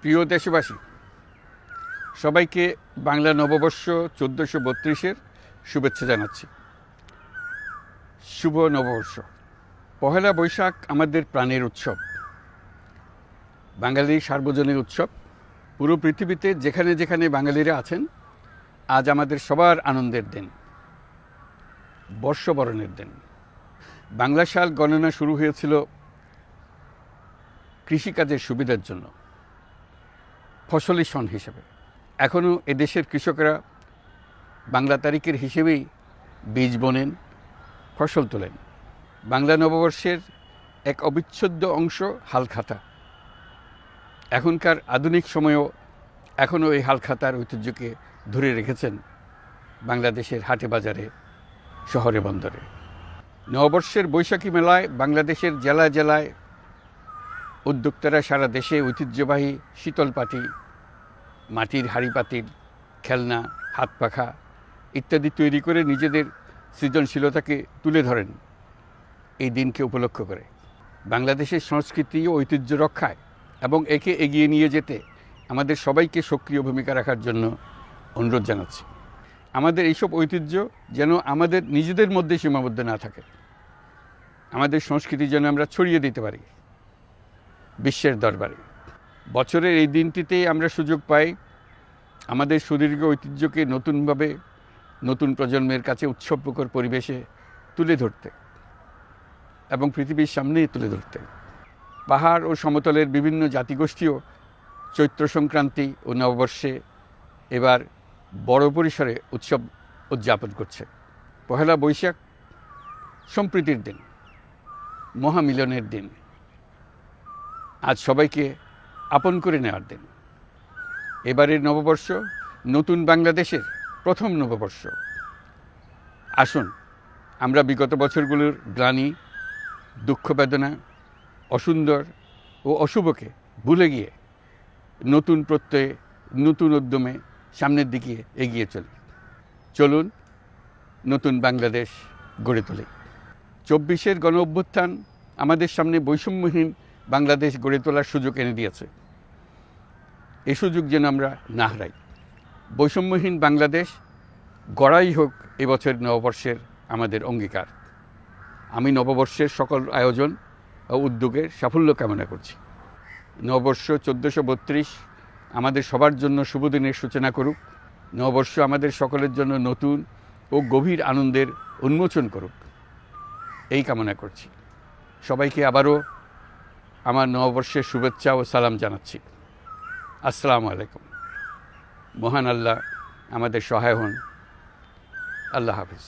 প্রিয় দেশবাসী, সবাইকে বাংলা নববর্ষ 1432-এর শুভেচ্ছা জানাচ্ছি। শুভ নববর্ষ। পহেলা বৈশাখ আমাদের প্রাণের উৎসব, বাঙালির সার্বজনীন উৎসব। পুরো পৃথিবীতে যেখানে যেখানে বাঙালিরা আছেন, আজ আমাদের সবার আনন্দের দিন, বর্ষবরণের দিন। বাংলা সাল গণনা শুরু হয়েছিল কৃষিকাজের সুবিধার জন্য, ফসলি সন হিসেবে। এখনও এদেশের কৃষকরা বাংলা তারিখের হিসেবেই বীজ বোনেন, ফসল তোলেন। বাংলা নববর্ষের এক অবিচ্ছেদ্য অংশ হালখাতা। এখনকার আধুনিক সময়েও এখনও এই হালখাতার ঐতিহ্যকে ধরে রেখেছেন বাংলাদেশের হাটে বাজারে, শহরে বন্দরে। নববর্ষের বৈশাখী মেলায় বাংলাদেশের জেলায় জেলায় উদ্যোক্তারা সারা দেশে ঐতিহ্যবাহী শীতলপাটি, মাটির হাঁড়ি পাতিল, খেলনা, হাত পাখা ইত্যাদি তৈরি করে নিজেদের সৃজনশীলতাকে তুলে ধরেন এই দিনকে উপলক্ষ করে। বাংলাদেশের সংস্কৃতি ও ঐতিহ্য রক্ষায় এবং একে এগিয়ে নিয়ে যেতে আমাদের সবাইকে সক্রিয় ভূমিকা রাখার জন্য অনুরোধ জানাচ্ছি। আমাদের এইসব ঐতিহ্য যেন আমাদের নিজেদের মধ্যে সীমাবদ্ধ না থাকে। আমাদের সংস্কৃতি যেন আমরা ছড়িয়ে দিতে পারি বিশ্বের দরবারে। বছরের এই দিনটিতেই আমরা সুযোগ পাই আমাদের সুদীর্ঘ ঐতিহ্যকে নতুনভাবে নতুন প্রজন্মের কাছে উৎসবমুখর পরিবেশে তুলে ধরতে এবং পৃথিবীর সামনেই তুলে ধরতে। পাহাড় ও সমতলের বিভিন্ন জাতিগোষ্ঠীও চৈত্র সংক্রান্তি ও নববর্ষে এবার বড় পরিসরে উৎসব উদযাপন করছে। পহেলা বৈশাখ সম্প্রীতির দিন, মহামিলনের দিন, আজ সবাইকে আপন করে নেওয়ার দিন। এবারের নববর্ষ নতুন বাংলাদেশের প্রথম নববর্ষ। আসুন আমরা বিগত বছরগুলোর গ্লানি, দুঃখ, বেদনা, অসুন্দর ও অশুভকে ভুলে গিয়ে নতুন প্রত্যয়ে, নতুন উদ্যমে সামনের দিকে এগিয়ে চলি। চলুন নতুন বাংলাদেশ গড়ে তুলি। 24-এর গণ অভ্যুত্থান আমাদের সামনে বৈষম্যহীন বাংলাদেশ গড়ে তোলার সুযোগ এনে দিয়েছে। এই সুযোগ যেন আমরা না হারাই। বৈষম্যহীন বাংলাদেশ গড়াই হোক এবছর নববর্ষের আমাদের অঙ্গীকার। আমি নববর্ষের সকল আয়োজন ও উদ্যোগের সাফল্য কামনা করছি। নববর্ষ 1432 আমাদের সবার জন্য শুভদিনের সূচনা করুক। নববর্ষ আমাদের সকলের জন্য নতুন ও গভীর আনন্দের উন্মোচন করুক, এই কামনা করছি। সবাইকে আবারও আমার নববর্ষের শুভেচ্ছা ও সালাম জানাচ্ছি। আসসালামু আলাইকুম। মহান আল্লাহ আমাদের সহায় হন। আল্লাহ হাফিজ।